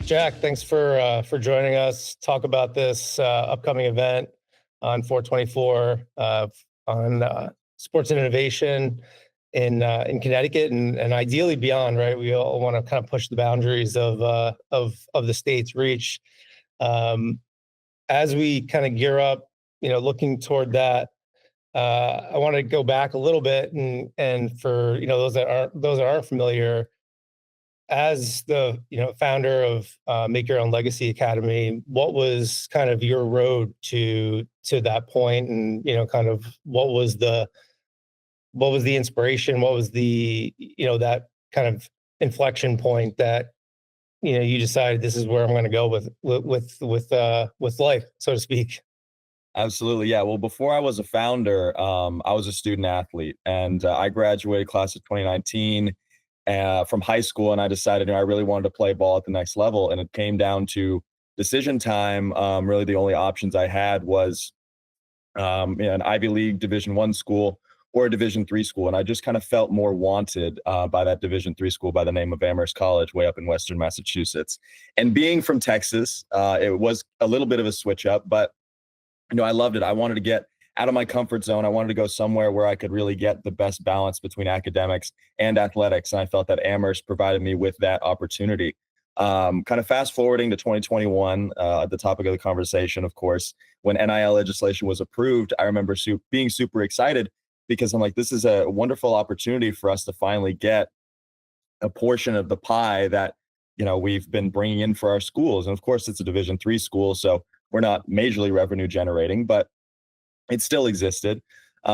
Jack, thanks for joining us. Talk about this upcoming event on 424 on sports and innovation in Connecticut and ideally beyond. Right, we all want to kind of push the boundaries of the state's reach. As we kind of gear up, looking toward that. I want to go back a little bit and for those that aren't familiar, as the founder of Make Your Own Legacy Academy, what was kind of your road to that point, and kind of what was the inspiration, what was the that kind of inflection point that you decided this is where I'm going to go with life, so to speak. Absolutely. Yeah. Well, before I was a founder, I was a student athlete, and I graduated class of 2019 from high school. And I decided I really wanted to play ball at the next level. And it came down to decision time. Really, the only options I had was an Ivy League Division I school or a Division III school. And I just kind of felt more wanted by that Division III school by the name of Amherst College, way up in Western Massachusetts. And being from Texas, it was a little bit of a switch up, but I loved it. I wanted to get out of my comfort zone. I wanted to go somewhere where I could really get the best balance between academics and athletics. And I felt that Amherst provided me with that opportunity. Kind of fast forwarding to 2021, at the topic of the conversation, of course, when NIL legislation was approved, I remember being super excited because I'm like, this is a wonderful opportunity for us to finally get a portion of the pie that, we've been bringing in for our schools. And of course, it's a Division III school, so we're not majorly revenue generating, but it still existed. So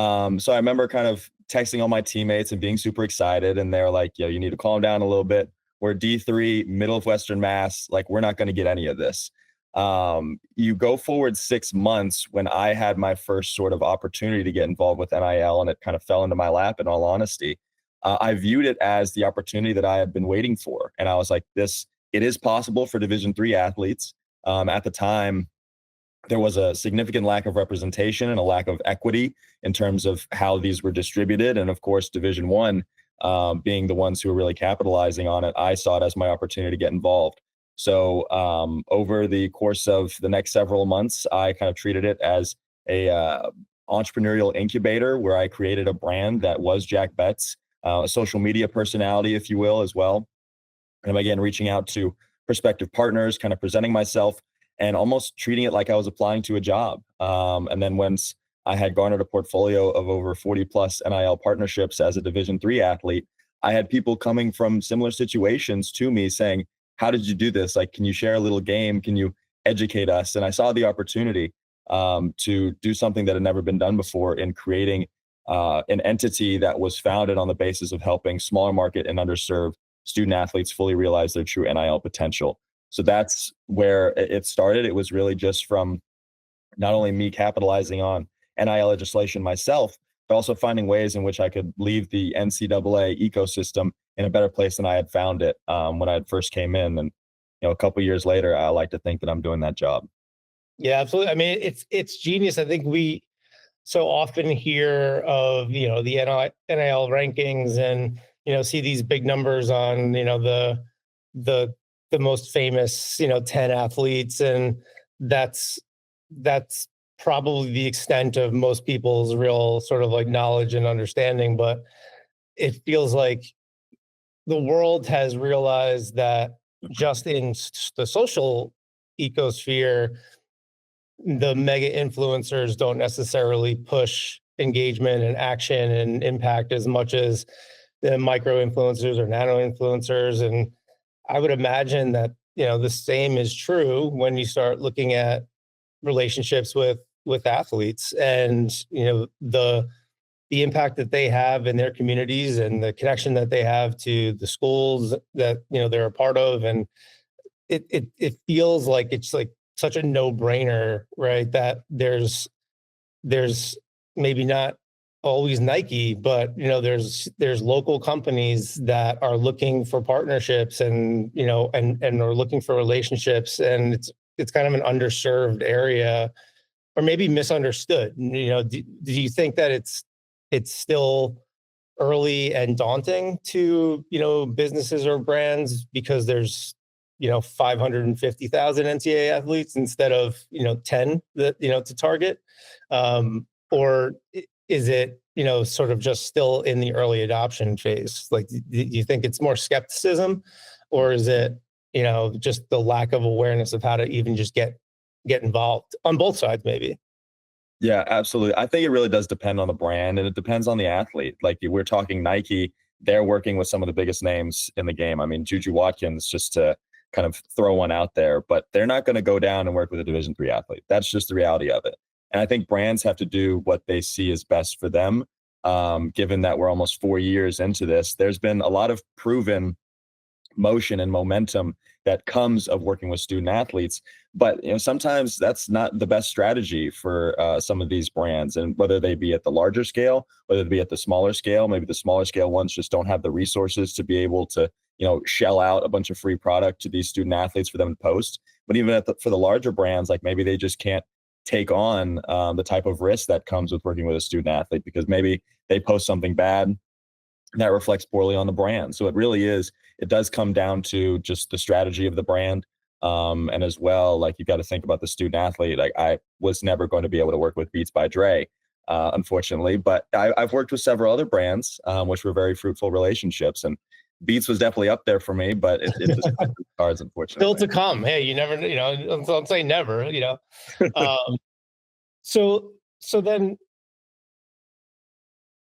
I remember kind of texting all my teammates and being super excited. And they're like, you need to calm down a little bit. We're D3, middle of Western Mass. Like, we're not going to get any of this. You go forward 6 months when I had my first sort of opportunity to get involved with NIL, and it kind of fell into my lap, in all honesty. I viewed it as the opportunity that I had been waiting for. And I was like, it is possible for Division III athletes. At the time, there was a significant lack of representation and a lack of equity in terms of how these were distributed. And of course, Division I, being the ones who were really capitalizing on it, I saw it as my opportunity to get involved. So over the course of the next several months, I kind of treated it as a entrepreneurial incubator where I created a brand that was Jack Betts, a social media personality, if you will, as well. And again, reaching out to prospective partners, kind of presenting myself and almost treating it like I was applying to a job. And then once I had garnered a portfolio of over 40 plus NIL partnerships as a Division III athlete, I had people coming from similar situations to me saying, how did you do this? Like, can you share a little game? Can you educate us? And I saw the opportunity to do something that had never been done before in creating an entity that was founded on the basis of helping smaller market and underserved student athletes fully realize their true NIL potential. So that's where it started. It was really just from not only me capitalizing on NIL legislation myself, but also finding ways in which I could leave the NCAA ecosystem in a better place than I had found it when I had first came in. And a couple of years later, I like to think that I'm doing that job. Yeah, absolutely. I mean, it's genius. I think we so often hear of the NIL rankings and see these big numbers on the most famous 10 athletes, and that's probably the extent of most people's real sort of like knowledge and understanding. But it feels like the world has realized that just in the social ecosphere, the mega influencers don't necessarily push engagement and action and impact as much as the micro influencers or nano influencers. And I would imagine that, the same is true when you start looking at relationships with athletes and, the impact that they have in their communities and the connection that they have to the schools that, they're a part of. And it feels like it's like such a no-brainer, right? That there's maybe not always Nike, but there's local companies that are looking for partnerships and and are looking for relationships, and it's kind of an underserved area, or maybe misunderstood. Do you think that it's still early and daunting to businesses or brands because there's 550,000 NCAA athletes instead of 10 that to target, or is it sort of just still in the early adoption phase? Like, do you think it's more skepticism, or is it just the lack of awareness of how to even just get involved on both sides, maybe? Yeah, absolutely. I think it really does depend on the brand, and it depends on the athlete. Like, we're talking Nike, they're working with some of the biggest names in the game. I mean, Juju Watkins, just to kind of throw one out there, but they're not going to go down and work with a Division III athlete. That's just the reality of it. And I think brands have to do what they see is best for them. Given that we're almost 4 years into this, there's been a lot of proven motion and momentum that comes of working with student athletes. But sometimes that's not the best strategy for some of these brands, and whether they be at the larger scale, whether they be at the smaller scale. Maybe the smaller scale ones just don't have the resources to be able to shell out a bunch of free product to these student athletes for them to post. But even for the larger brands, like, maybe they just can't take on the type of risk that comes with working with a student athlete, because maybe they post something bad that reflects poorly on the brand. So it does come down to just the strategy of the brand. And as well, like, you got to think about the student athlete. Like, I was never going to be able to work with Beats by Dre, unfortunately, but I've worked with several other brands, which were very fruitful relationships. And Beats was definitely up there for me, but it just cards, unfortunately. Still to come. Hey, you never, don't say never, Um, so then,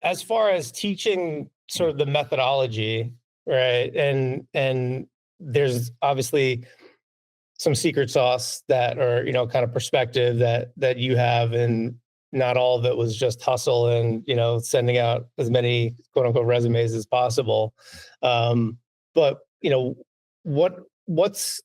as far as teaching sort of the methodology, right? And there's obviously some secret sauce that, or kind of perspective that you have, and not all of it was just hustle and sending out as many quote unquote resumes as possible. But what what's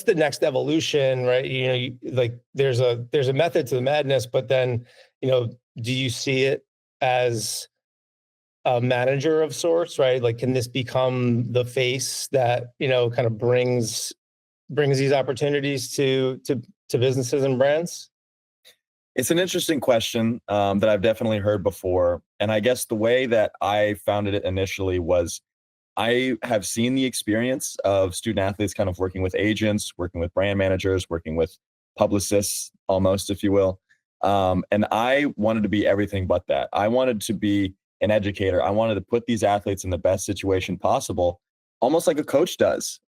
the next evolution, right? Like, there's a method to the madness, but then do you see it as a manager of sorts, right? Like, can this become the face that kind of brings these opportunities to businesses and brands? It's an interesting question that I've definitely heard before. And I guess the way that I found it initially was, I have seen the experience of student athletes kind of working with agents, working with brand managers, working with publicists, almost, if you will. And I wanted to be everything but that. I wanted to be an educator. I wanted to put these athletes in the best situation possible, almost like a coach does.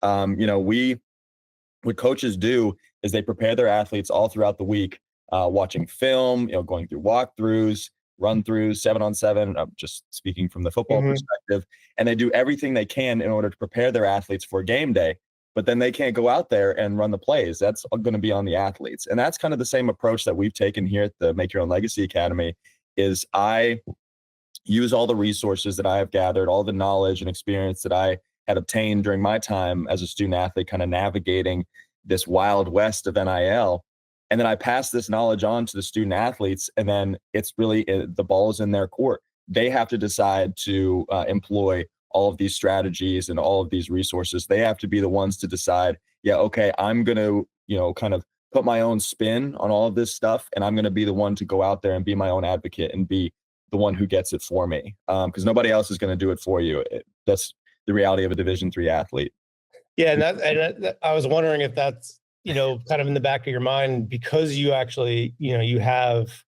What coaches do is they prepare their athletes all throughout the week, watching film, going through walkthroughs, run throughs, 7-on-7. I'm just speaking from the football perspective, and they do everything they can in order to prepare their athletes for game day. But then they can't go out there and run the plays. That's going to be on the athletes, and that's kind of the same approach that we've taken here at the Make Your Own Legacy Academy. Is I use all the resources that I have gathered, all the knowledge and experience that I had obtained during my time as a student athlete, kind of navigating this wild west of NIL. And then I pass this knowledge on to the student athletes, and then it's really the ball is in their court. They have to decide to employ all of these strategies and all of these resources. They have to be the ones to decide, yeah, okay, I'm going to, kind of put my own spin on all of this stuff, and I'm going to be the one to go out there and be my own advocate and be the one who gets it for me, because nobody else is going to do it for you. That's the reality of a Division III athlete. Yeah, and I was wondering if that's kind of in the back of your mind, because you actually you have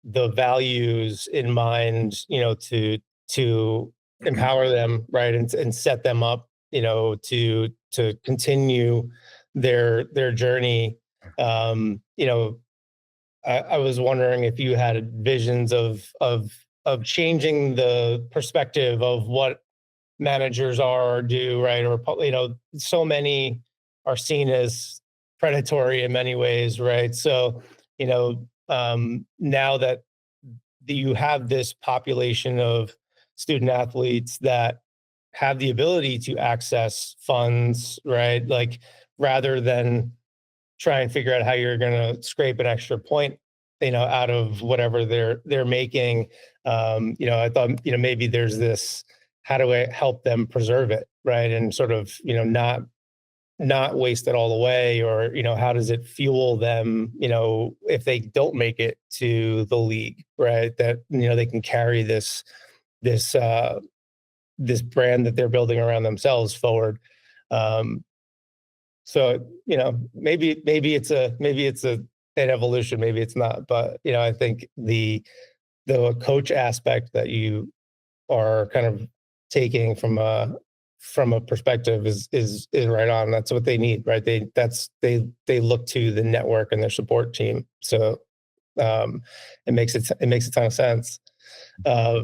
the values in mind, to empower them, right, and set them up, to continue their journey. I was wondering if you had visions of changing the perspective of what managers are or do, right? Or so many are seen as predatory in many ways, right? So now that you have this population of student athletes that have the ability to access funds, right? Like, rather than try and figure out how you're going to scrape an extra point, out of whatever they're making. I thought, maybe there's this, how do I help them preserve it, right? And sort of, not waste it all away, or, how does it fuel them, if they don't make it to the league, right? That, they can carry this brand that they're building around themselves forward. So, maybe it's an evolution, maybe it's not, but I think the coach aspect that you are kind of taking from a perspective is right on. That's what they need, right? They look to the network and their support team. So um, it makes a ton of sense. Uh,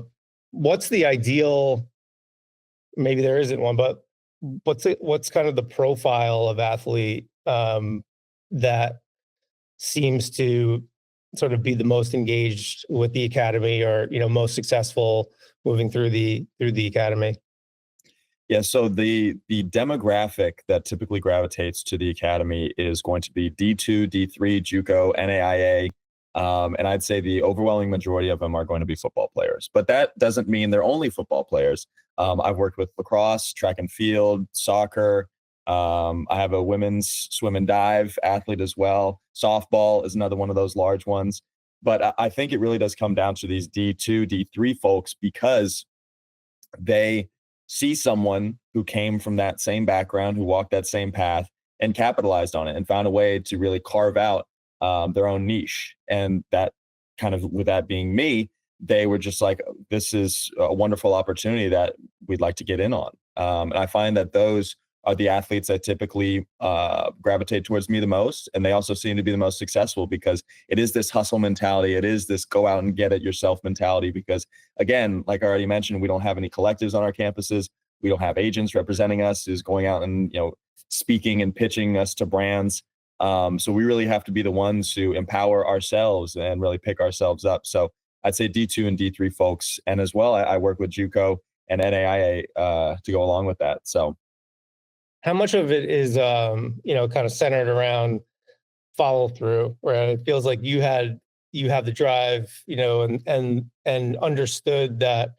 what's the ideal? Maybe there isn't one, but what's kind of the profile of athlete that seems to sort of be the most engaged with the academy, or most successful moving through the academy? Yeah, so the demographic that typically gravitates to the academy is going to be D2, D3, JUCO, NAIA, and I'd say the overwhelming majority of them are going to be football players. But that doesn't mean they're only football players. I've worked with lacrosse, track and field, soccer. I have a women's swim and dive athlete as well. Softball is another one of those large ones. But I think it really does come down to these D2, D3 folks because they see someone who came from that same background, who walked that same path and capitalized on it and found a way to really carve out their own niche. And that kind of, with that being me, they were just like, this is a wonderful opportunity that we'd like to get in on. And I find that those are the athletes that typically gravitate towards me the most. And they also seem to be the most successful because it is this hustle mentality. It is this go out and get it yourself mentality. Because again, like I already mentioned, we don't have any collectives on our campuses. We don't have agents representing us who's going out and, speaking and pitching us to brands. So we really have to be the ones who empower ourselves and really pick ourselves up. So I'd say D2 and D3 folks. And as well, I work with JUCO and NAIA to go along with that. So How much of it is kind of centered around follow through, where it feels like you have the drive, and understood that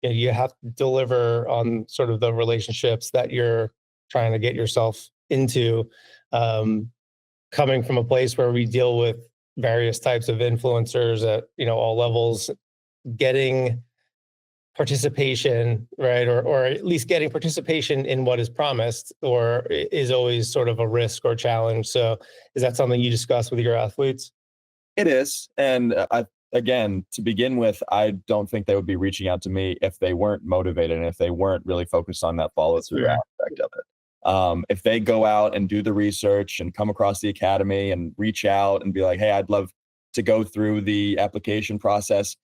you have to deliver on sort of the relationships that you're trying to get yourself into, coming from a place where we deal with various types of influencers at all levels, getting participation, right? Or at least getting participation in what is promised or is always sort of a risk or challenge. So is that something you discuss with your athletes? it is. And again, to begin with, I don't think they would be reaching out to me if they weren't motivated and if they weren't really focused on that follow through Fair. aspect of it. If they go out and do the research and come across the academy and reach out and be like, hey, I'd love to go through the application process.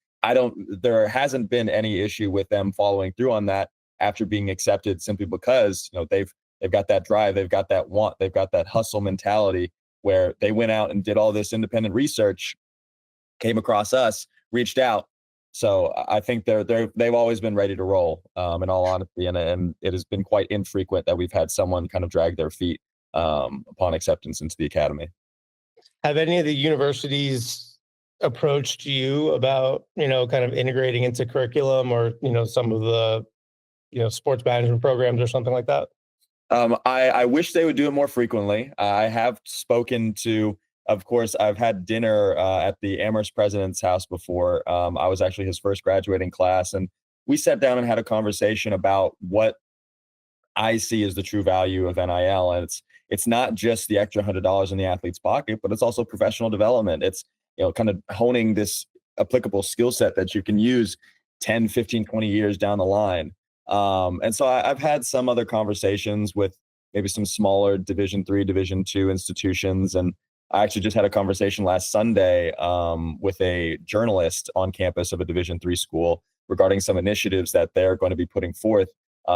There hasn't been any issue with them following through on that after being accepted, simply because, they've got that drive, they've got that want, they've got that hustle mentality where they went out and did all this independent research, came across us, reached out. So I think they've always been ready to roll, in all honesty, and it has been quite infrequent that we've had someone kind of drag their feet upon acceptance into the academy. Have any of the universities approached you about, kind of integrating into curriculum or, some of the, sports management programs or something like that? I wish they would do it more frequently. I have spoken to, of course, I've had dinner at the Amherst president's house before. I was actually his first graduating class, and we sat down and had a conversation about what I see as the true value of NIL. And it's not just the extra $100 in the athlete's pocket, but it's also professional development. It's, kind of honing this applicable skill set that you can use 10, 15, 20 years down the line. And so I've had some other conversations with maybe some smaller Division III, Division II institutions. And I actually just had a conversation last Sunday with a journalist on campus of a Division III school regarding some initiatives that they're going to be putting forth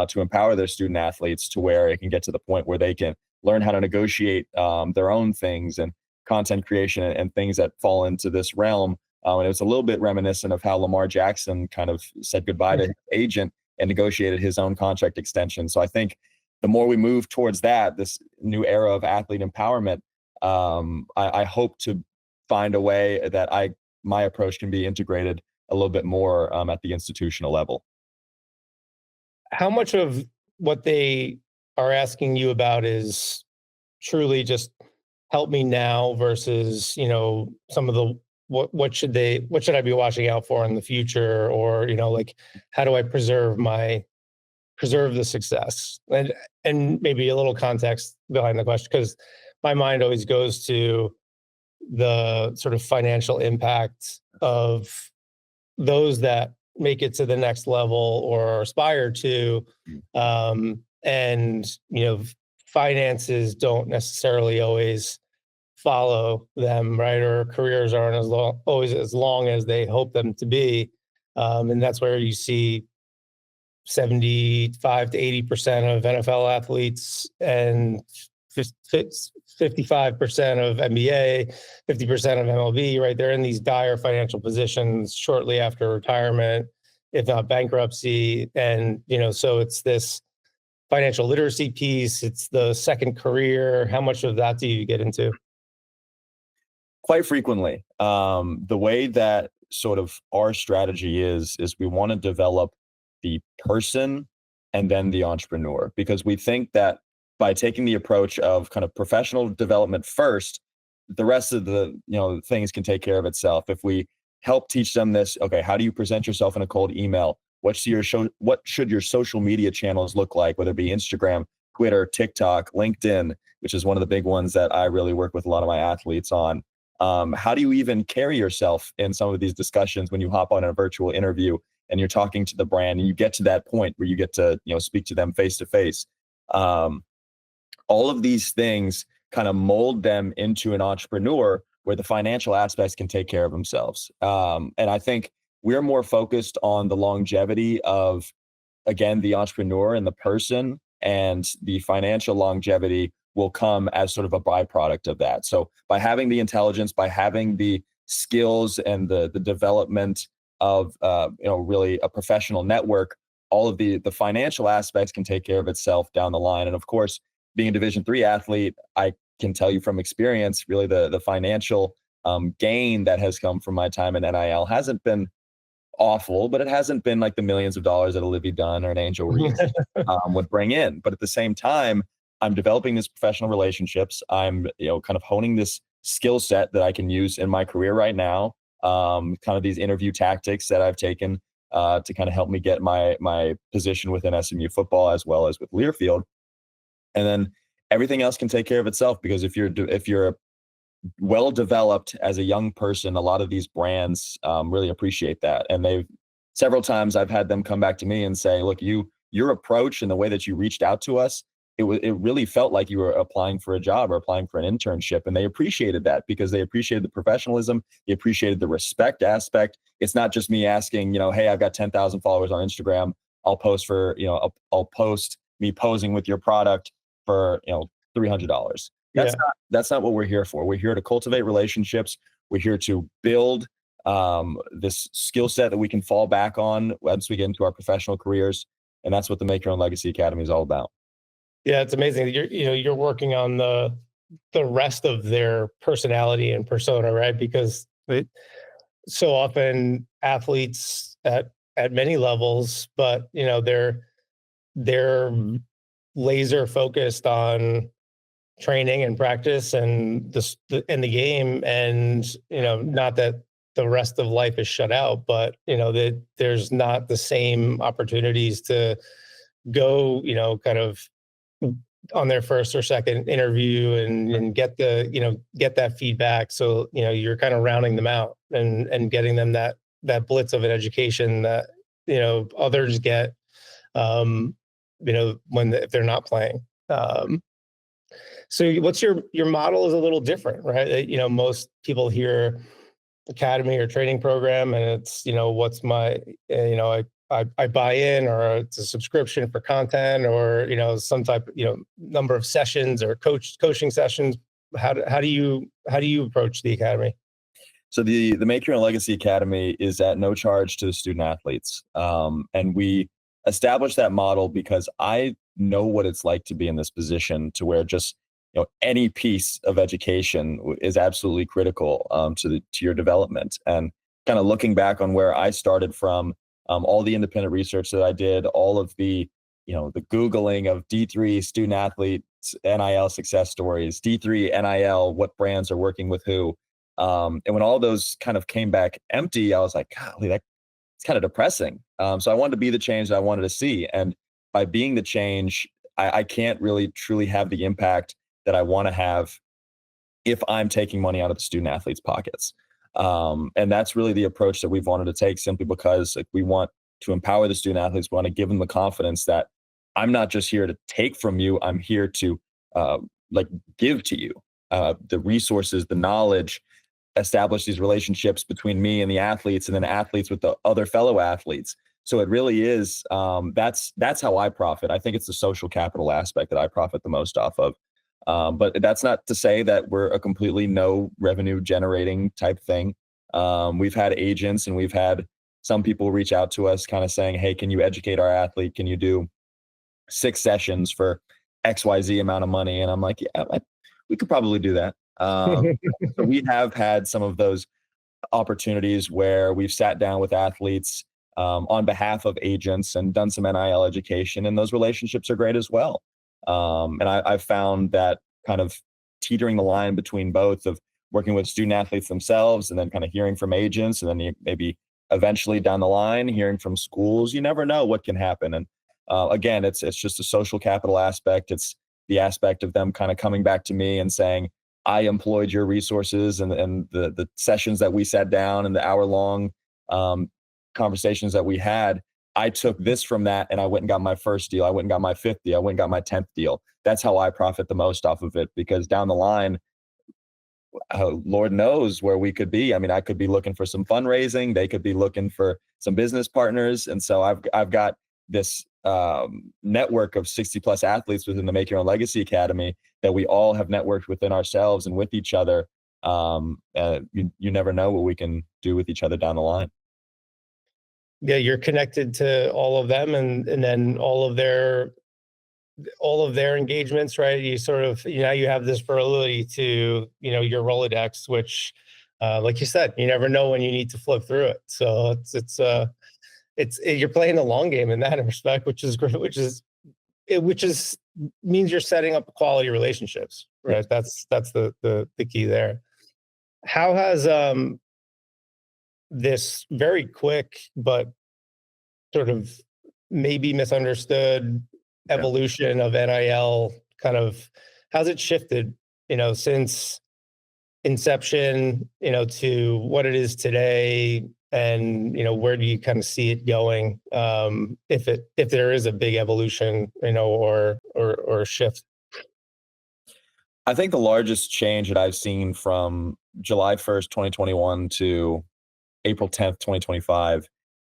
to empower their student athletes to where it can get to the point where they can learn how to negotiate their own things and content creation and things that fall into this realm. And it was a little bit reminiscent of how Lamar Jackson kind of said goodbye to his agent and negotiated his own contract extension. So I think the more we move towards that, this new era of athlete empowerment, I hope to find a way that my approach can be integrated a little bit more at the institutional level. How much of what they are asking you about is truly just help me now versus, some of the what should I be watching out for in the future, or, like, how do I preserve my preserve the success? And maybe a little context behind the question, because my mind always goes to the sort of financial impact of those that make it to the next level or aspire to. And, finances don't necessarily always follow them, right? Or careers aren't always as long as they hope them to be. And that's where you see 75 to 80% of NFL athletes and 55% of NBA, 50% of MLB, right? They're in these dire financial positions shortly after retirement, if not bankruptcy. And, so it's this financial literacy piece, it's the second career. How much of that do you get into? Quite frequently. The way that sort of our strategy is we want to develop the person and then the entrepreneur, because we think that by taking the approach of kind of professional development first, the rest of the things can take care of itself. If we help teach them this, okay, how do you present yourself in a cold email? What should your social media channels look like, whether it be Instagram, Twitter, TikTok, LinkedIn, which is one of the big ones that I really work with a lot of my athletes on. How do you even carry yourself in some of these discussions when you hop on a virtual interview and you're talking to the brand and you get to that point where you get to speak to them face to face? All of these things kind of mold them into an entrepreneur where the financial aspects can take care of themselves. And I think we're more focused on the longevity of, again, the entrepreneur and the person, and the financial longevity will come as sort of a byproduct of that. So by having the intelligence, by having the skills and the development of really a professional network, all of the financial aspects can take care of itself down the line. And of course, being a Division III athlete, I can tell you from experience, really the financial gain that has come from my time in NIL hasn't been awful, but it hasn't been like the millions of dollars that Olivia Dunn or an Angel Reese would bring in. But at the same time, I'm developing these professional relationships. I'm kind of honing this skill set that I can use in my career right now. Kind of these interview tactics that I've taken to kind of help me get my position within SMU football as well as with Learfield. And then everything else can take care of itself, because if you're well developed as a young person, a lot of these brands really appreciate that. And several times I've had them come back to me and say, look, your approach and the way that you reached out to us, it really felt like you were applying for a job or applying for an internship. And they appreciated that because they appreciated the professionalism. They appreciated the respect aspect. It's not just me asking, hey, I've got 10,000 followers on Instagram. I'll post I'll post me posing with your product for, $300. That's not what we're here for. We're here to cultivate relationships. We're here to build this skill set that we can fall back on once we get into our professional careers. And that's what the Make Your Own Legacy Academy is all about. Yeah, it's amazing. You're working on the rest of their personality and persona, right? Because so often athletes at many levels, but they're laser focused on training and practice and the game, and not that the rest of life is shut out, but that there's not the same opportunities to go kind of on their first or second interview and get that feedback. So you're kind of rounding them out and getting them that blitz of an education that others get if they're not playing. So what's your model is a little different, right? Most people hear academy or training program and it's what's my I buy in, or it's a subscription for content, or some type number of sessions or coaching sessions. How do you approach the academy? So the Make Your Own Legacy Academy is at no charge to the student athletes, and we established that model because I know what it's like to be in this position, to where just any piece of education is absolutely critical to your development. And kind of looking back on where I started from, all the independent research that I did, all of the the Googling of D3 student athletes NIL success stories, D3 NIL, what brands are working with who, and when all those kind of came back empty, I was like, golly, that's kind of depressing. So I wanted to be the change that I wanted to see. And by being the change, I can't really truly have the impact that I want to have if I'm taking money out of the student athletes' pockets. And that's really the approach that we've wanted to take, simply because like, we want to empower the student athletes. We want to give them the confidence that I'm not just here to take from you. I'm here to like give to you the resources, the knowledge, establish these relationships between me and the athletes, and then athletes with the other fellow athletes. So it really is, that's how I profit. I think it's the social capital aspect that I profit the most off of. But that's not to say that we're a completely no revenue generating type thing. We've had agents and we've had some people reach out to us kind of saying, hey, can you educate our athlete? Can you do 6 sessions for XYZ amount of money? And I'm like, yeah, we could probably do that. So we have had some of those opportunities where we've sat down with athletes on behalf of agents and done some NIL education, and those relationships are great as well. And I've found that kind of teetering the line between both of working with student athletes themselves and then kind of hearing from agents, and then maybe eventually down the line hearing from schools. You never know what can happen. And again, it's just a social capital aspect. It's the aspect of them kind of coming back to me and saying, I employed your resources and the sessions that we sat down and the hour-long conversations that we had. I took this from that and I went and got my first deal. I went and got my 5th deal. I went and got my 10th deal. That's how I profit the most off of it, because down the line, Lord knows where we could be. I mean, I could be looking for some fundraising. They could be looking for some business partners. And so I've got this network of 60 plus athletes within the Make Your Own Legacy Academy that we all have networked within ourselves and with each other. You never know what we can do with each other down the line. Yeah, you're connected to all of them, and then all of their engagements, right? You sort of, you have this ability to, your Rolodex, which, like you said, you never know when you need to flip through it. So you're playing the long game in that respect, which is great, which means you're setting up quality relationships, right? That's the key there. How has this very quick but sort of maybe misunderstood evolution of NIL how's it shifted, since inception, to what it is today? And, where do you kind of see it going? If there is a big evolution, or a shift? I think the largest change that I've seen from July 1st, 2021 to April 10th, 2025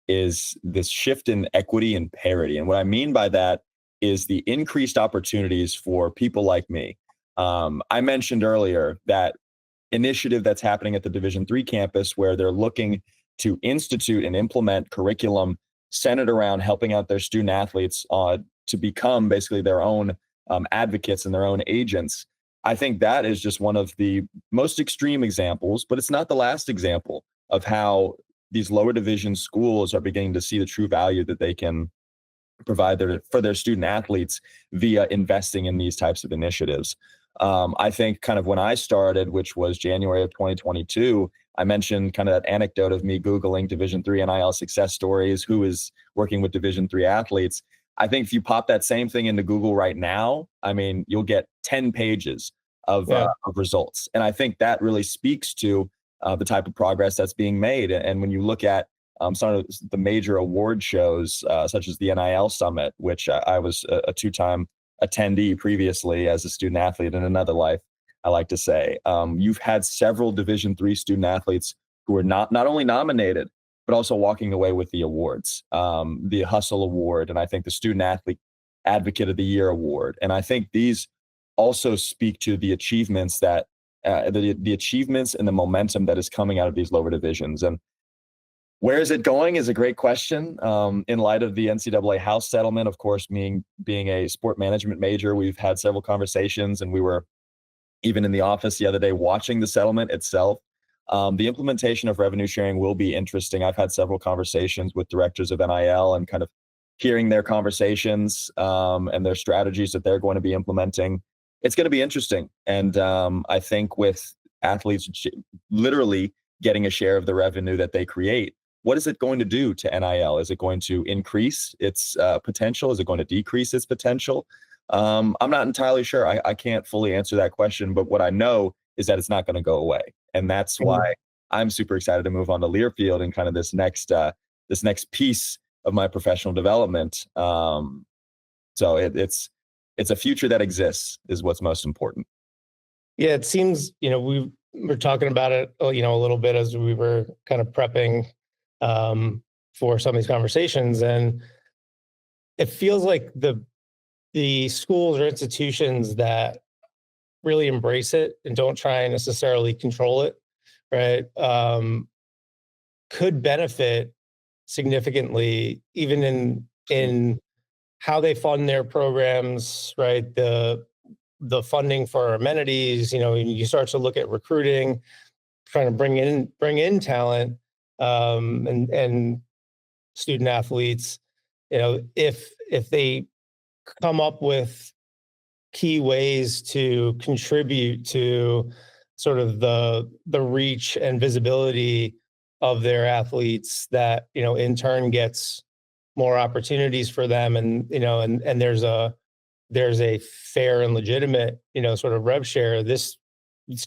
is this shift in equity and parity. And what I mean by that is the increased opportunities for people like me. I mentioned earlier that initiative that's happening at the Division III campus, where they're looking to institute and implement curriculum centered around helping out their student athletes to become basically their own advocates and their own agents. I think that is just one of the most extreme examples, but it's not the last example of how these lower division schools are beginning to see the true value that they can provide for their student athletes via investing in these types of initiatives. I think kind of when I started, which was January of 2022, I mentioned kind of that anecdote of me Googling Division III NIL success stories, who is working with Division III athletes. I think if you pop that same thing into Google right now, I mean, you'll get 10 pages of results. And I think that really speaks to the type of progress that's being made. And when you look at some of the major award shows, such as the NIL Summit, which I was a 2-time attendee previously as a student athlete in another life, I like to say. You've had several Division III student athletes who are not only nominated, but also walking away with the awards, the Hustle Award, and I think the Student Athlete Advocate of the Year Award. And I think these also speak to the achievements that the achievements and the momentum that is coming out of these lower divisions. And where is it going is a great question. In light of the NCAA House settlement, of course, being a sport management major, we've had several conversations, and we were even in the office the other day watching the settlement itself. The implementation of revenue sharing will be interesting. I've had several conversations with directors of NIL and kind of hearing their conversations and their strategies that they're going to be implementing. It's going to be interesting. And I think with athletes literally getting a share of the revenue that they create, what is it going to do to NIL? Is it going to increase its potential? Is it going to decrease its potential? I'm not entirely sure. I can't fully answer that question, but what I know is that it's not going to go away. And that's why I'm super excited to move on to Learfield and kind of this next piece of my professional development. So it's a future that exists is what's most important. Yeah, it seems, we were talking about it, a little bit as we were kind of prepping for some of these conversations, and it feels like the schools or institutions that really embrace it and don't try and necessarily control it, right, could benefit significantly, even in how they fund their programs, right? The funding for amenities, you start to look at recruiting, trying to bring in talent, and student athletes. If they come up with key ways to contribute to sort of the reach and visibility of their athletes, that in turn gets more opportunities for them, and there's a fair and legitimate sort of rev share. This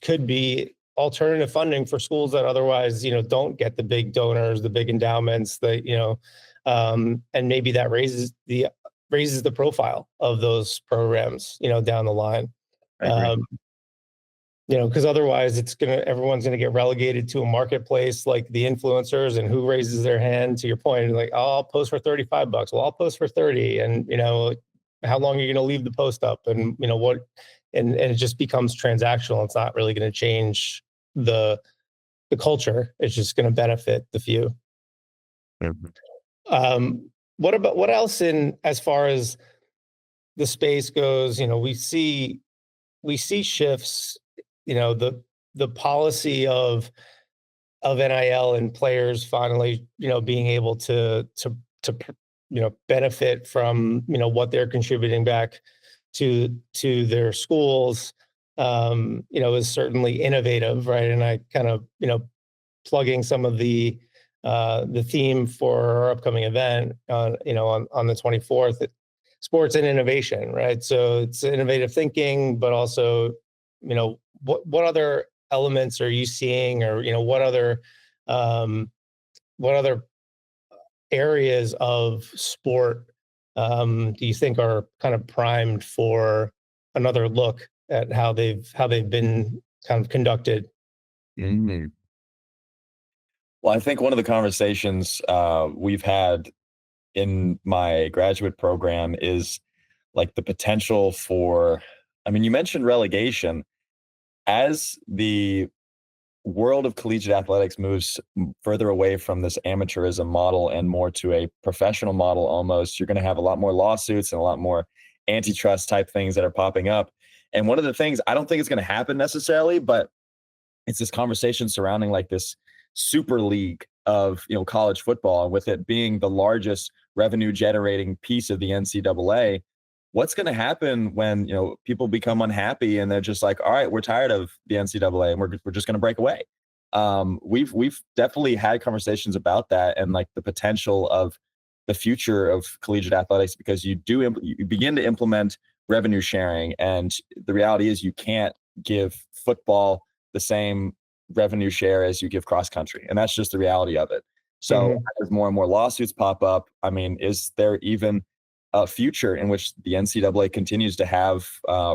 could be alternative funding for schools that otherwise don't get the big donors, the big endowments, and maybe that raises the profile of those programs down the line. I agree. Because otherwise everyone's gonna get relegated to a marketplace like the influencers, and who raises their hand, to your point, like, oh, I'll post for $35. Well, I'll post for 30. And how long are you gonna leave the post up? And what, and it just becomes transactional. It's not really gonna change the culture. It's just gonna benefit the few. What else, in as far as the space goes, we see shifts, the policy of NIL and players finally, being able to benefit from, what they're contributing back to their schools, is certainly innovative, right? And I kind of, plugging some of the theme for our upcoming event on the 24th, sports and innovation, right? So it's innovative thinking, but also, what other elements are you seeing, or what other areas of sport do you think are kind of primed for another look at how they've been kind of conducted? Well, I think one of the conversations we've had in my graduate program is like the potential for, I mean, you mentioned relegation. As the world of collegiate athletics moves further away from this amateurism model and more to a professional model, almost, you're going to have a lot more lawsuits and a lot more antitrust type things that are popping up. And one of the things, I don't think it's going to happen necessarily, but it's this conversation surrounding like this super league of college football, and with it being the largest revenue generating piece of the NCAA. What's going to happen when people become unhappy and they're just like, all right, we're tired of the NCAA and we're just going to break away? We've definitely had conversations about that, and like the potential of the future of collegiate athletics, because you begin to implement revenue sharing, and the reality is you can't give football the same revenue share as you give cross country, and that's just the reality of it. So as more and more lawsuits pop up, I mean, is there even a future in which the NCAA continues to have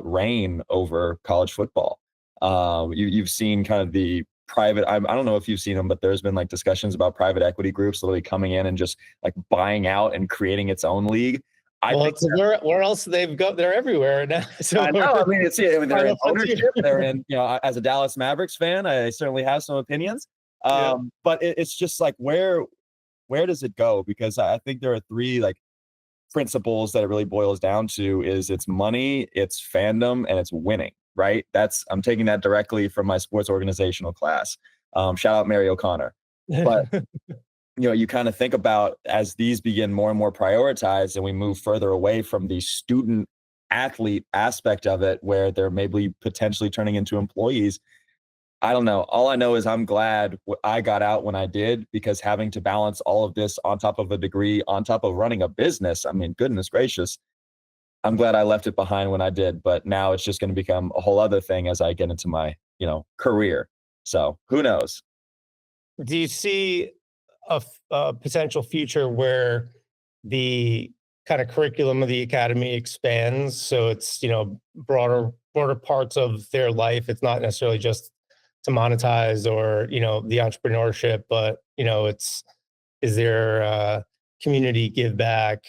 reign over college football? You've seen kind of the private, I don't know if you've seen them, but there's been like discussions about private equity groups literally coming in and just like buying out and creating its own league. I think where else they've got, they're everywhere now. So I know. I mean, they're in ownership. They're in, as a Dallas Mavericks fan, I certainly have some opinions. But it's just like, where does it go? Because I think there are three like principles that it really boils down to: is it's money, it's fandom, and it's winning. Right? I'm taking that directly from my sports organizational class. Shout out Mary O'Connor. But you kind of think about, as these begin more and more prioritized and we move further away from the student athlete aspect of it, where they're maybe potentially turning into employees, I don't know. All I know is I'm glad I got out when I did, because having to balance all of this on top of a degree, on top of running a business, I mean, goodness gracious, I'm glad I left it behind when I did. But now it's just going to become a whole other thing as I get into my, career. So who knows? Do you see a potential future where the kind of curriculum of the academy expands, so it's broader parts of their life? It's not necessarily just to monetize or the entrepreneurship, but it's is there community give back,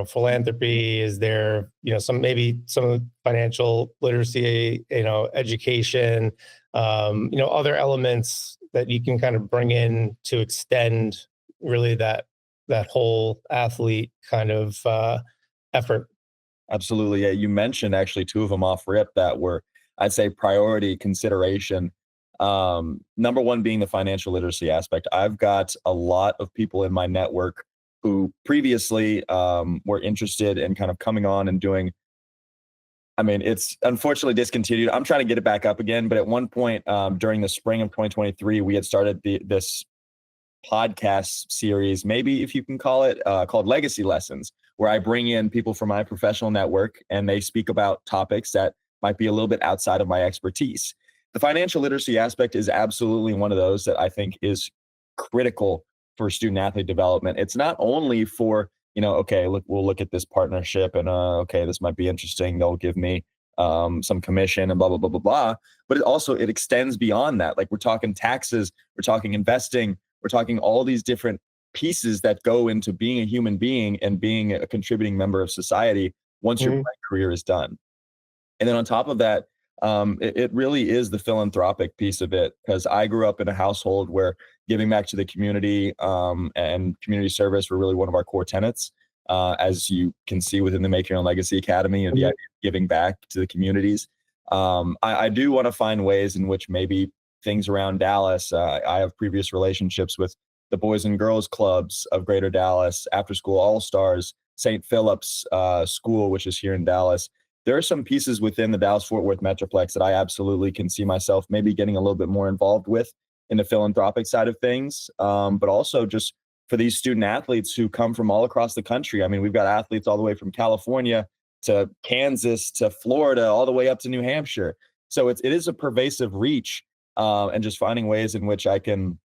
philanthropy? Is there maybe some financial literacy, education, other elements that you can kind of bring in to extend really that whole athlete kind of effort? Absolutely. Yeah. You mentioned actually two of them off rip that were, I'd say, priority consideration. Number one being the financial literacy aspect. I've got a lot of people in my network who previously were interested in kind of coming on and doing. I mean, it's unfortunately discontinued. I'm trying to get it back up again. But at one point during the spring of 2023, we had started this podcast series, maybe if you can call it, called Legacy Lessons, where I bring in people from my professional network and they speak about topics that might be a little bit outside of my expertise. The financial literacy aspect is absolutely one of those that I think is critical for student athlete development. It's not only for, okay, look, we'll look at this partnership and, okay, this might be interesting. They'll give me some commission and blah, blah, blah, blah, blah. But it extends beyond that. Like, we're talking taxes, we're talking investing, we're talking all these different pieces that go into being a human being and being a contributing member of society once your career is done. And then on top of that, it really is the philanthropic piece of it, because I grew up in a household where giving back to the community and community service were really one of our core tenets. As you can see within the Make Your Own Legacy Academy, and the idea of giving back to the communities. I do want to find ways in which maybe things around Dallas. I have previous relationships with the Boys and Girls Clubs of Greater Dallas, After School All Stars, St. Philip's School, which is here in Dallas. There are some pieces within the Dallas-Fort Worth Metroplex that I absolutely can see myself maybe getting a little bit more involved with in the philanthropic side of things, but also just for these student athletes who come from all across the country. I mean, we've got athletes all the way from California to Kansas to Florida, all the way up to New Hampshire. So it is a pervasive reach, and just finding ways in which I can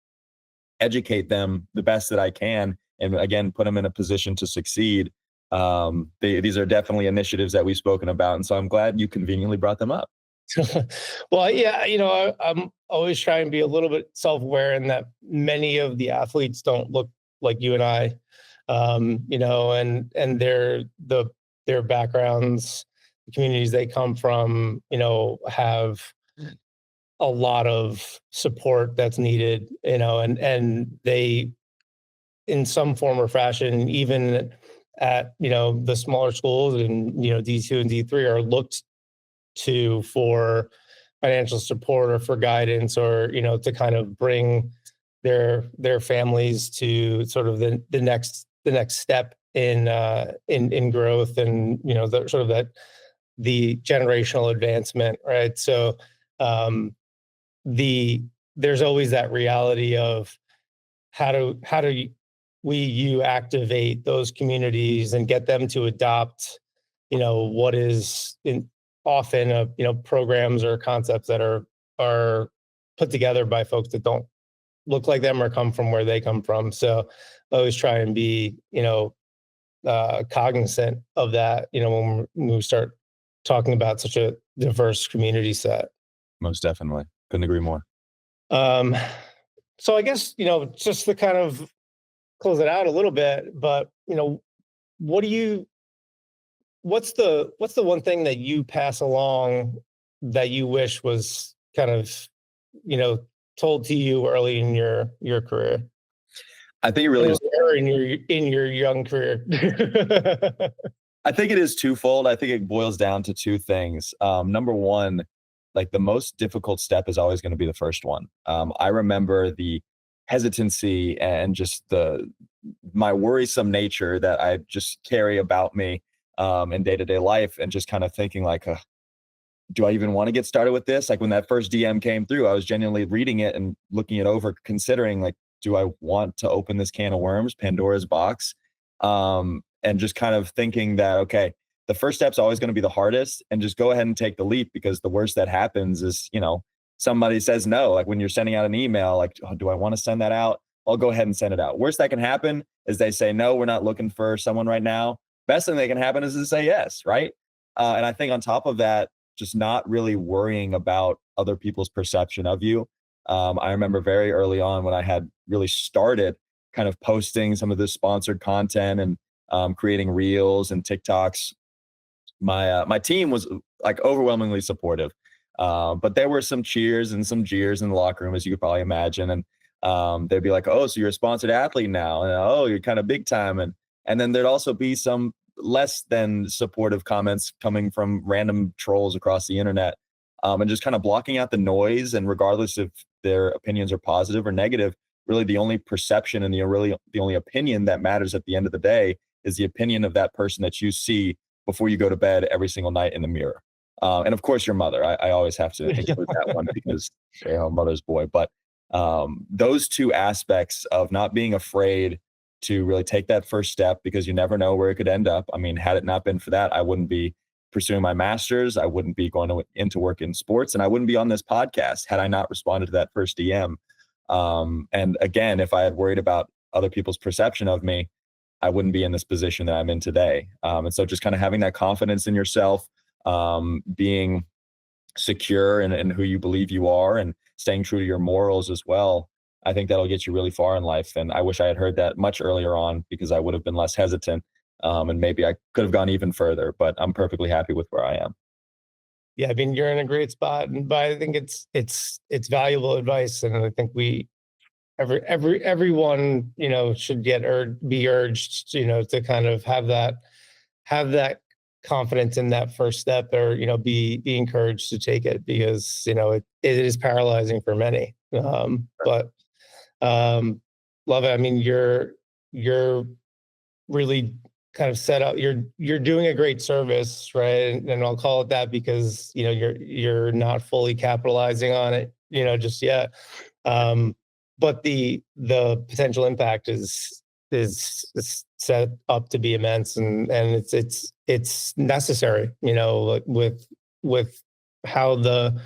educate them the best that I can, and again, put them in a position to succeed. These are definitely initiatives that we've spoken about. And so I'm glad you conveniently brought them up. Well, yeah, I'm always trying to be a little bit self-aware in that many of the athletes don't look like you and I, and their backgrounds, the communities they come from, have a lot of support that's needed, and they, in some form or fashion, even at the smaller schools and D2 and D3, are looked to for financial support or for guidance, or to kind of bring their families to sort of the next step in growth, and the sort of the generational advancement, right? So there's always that reality of how do you activate those communities and get them to adopt what is often programs or concepts that are put together by folks that don't look like them or come from where they come from. So I always try and be cognizant of that when we start talking about such a diverse community set. Most definitely. Couldn't agree more. So I guess, just to kind of close it out a little bit, but, what's the one thing that you pass along that you wish was kind of, told to you early in your career? I think it really is. Or in your young career. I think it is twofold. I think it boils down to two things. Number one, like, the most difficult step is always going to be the first one. I remember the hesitancy and just my worrisome nature that I just carry about me in day-to-day life, and just kind of thinking like, do I even want to get started with this? Like when that first DM came through, I was genuinely reading it and looking it over, considering like, do I want to open this can of worms, Pandora's box? And just kind of thinking that, okay, the first step's always going to be the hardest, and just go ahead and take the leap, because the worst that happens is, somebody says no. Like when you're sending out an email, like, oh, do I want to send that out? I'll go ahead and send it out. Worst that can happen is they say, no, we're not looking for someone right now. Best thing that can happen is to say yes, right? And I think on top of that, just not really worrying about other people's perception of you. I remember very early on when I had really started kind of posting some of this sponsored content and creating reels and TikToks. My team was like overwhelmingly supportive, but there were some cheers and some jeers in the locker room, as you could probably imagine. And they'd be like, "Oh, so you're a sponsored athlete now?" And "Oh, you're kind of big time." And then there'd also be some less than supportive comments coming from random trolls across the internet, and just kind of blocking out the noise. And regardless if their opinions are positive or negative, really the only perception and the only opinion that matters at the end of the day is the opinion of that person that you see before you go to bed every single night in the mirror. And of course, your mother. I always have to include that one because mother's boy. But those two aspects of not being afraid to really take that first step, because you never know where it could end up. I mean, had it not been for that, I wouldn't be pursuing my master's. I wouldn't be going into work in sports, and I wouldn't be on this podcast had I not responded to that first DM. And again, if I had worried about other people's perception of me, I wouldn't be in this position that I'm in today. And so just kind of having that confidence in yourself, being secure in who you believe you are, and staying true to your morals as well. I think that'll get you really far in life. And I wish I had heard that much earlier on, because I would have been less hesitant. And maybe I could have gone even further, but I'm perfectly happy with where I am. Yeah, I mean, you're in a great spot, but I think it's valuable advice, and I think everyone should get or be urged to kind of have that confidence in that first step, or be encouraged to take it, because it is paralyzing for many. But love it. I mean, you're really kind of set up. You're doing a great service, right? And I'll call it that because you're not fully capitalizing on it, just yet. But the potential impact is set up to be immense, and it's necessary, like with how the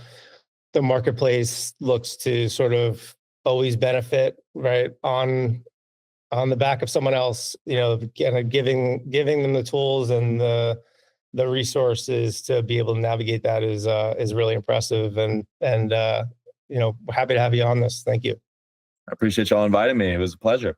marketplace looks to sort of always benefit, right, on the back of someone else, kind of giving them the tools and the resources to be able to navigate that is really impressive. And we're happy to have you on this. Thank you. I appreciate y'all inviting me. It was a pleasure.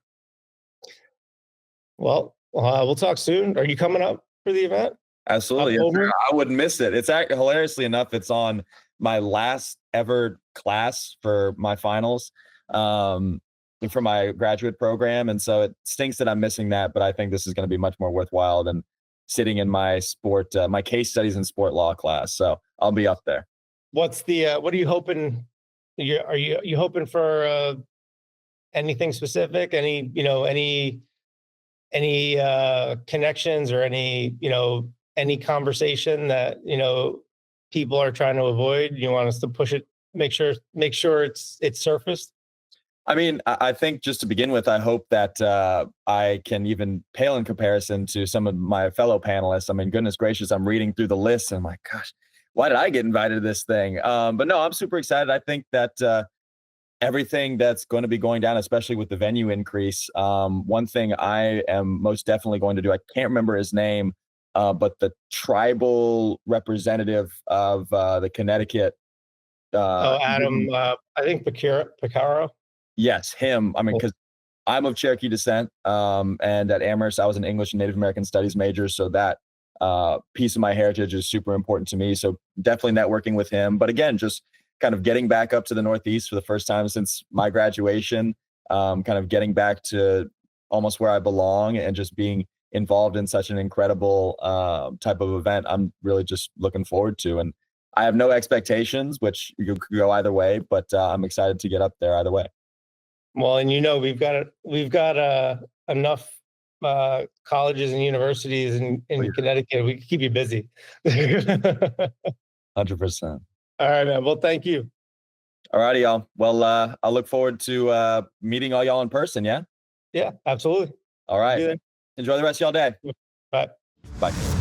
Well, we'll talk soon. Are you coming up for the event? Absolutely. Yes, sir. I wouldn't miss it. It's hilariously enough, it's on my last ever class for my finals, for my graduate program. And so it stinks that I'm missing that, but I think this is going to be much more worthwhile than sitting in my my case studies in sport law class. So I'll be up there. What are you hoping? Are you hoping for anything specific? Any connections, or any conversation that people are trying to avoid? You want us to push it, make sure it's surfaced? I mean, I think just to begin with, I hope that I can even pale in comparison to some of my fellow panelists. I mean, goodness gracious, I'm reading through the list and I'm like, gosh, why did I get invited to this thing? But no, I'm super excited. I think that everything that's going to be going down, especially with the venue increase. One thing I am most definitely going to do, I can't remember his name, but the tribal representative of the Connecticut. Adam, I think Picaro. Yes, him. I mean, because I'm of Cherokee descent, and at Amherst, I was an English and Native American Studies major, so that piece of my heritage is super important to me. So definitely networking with him. But again, just kind of getting back up to the Northeast for the first time since my graduation, kind of getting back to almost where I belong, and just being involved in such an incredible type of event. I'm really just looking forward to, and I have no expectations, which you could go either way, but I'm excited to get up there either way. Well, and we've got enough colleges and universities in Connecticut. We can keep you busy. 100%. All right, man. Well, thank you. All righty, y'all. Well, I look forward to meeting all y'all in person. Yeah. Yeah, absolutely. All right. Enjoy the rest of y'all day. Bye. Bye.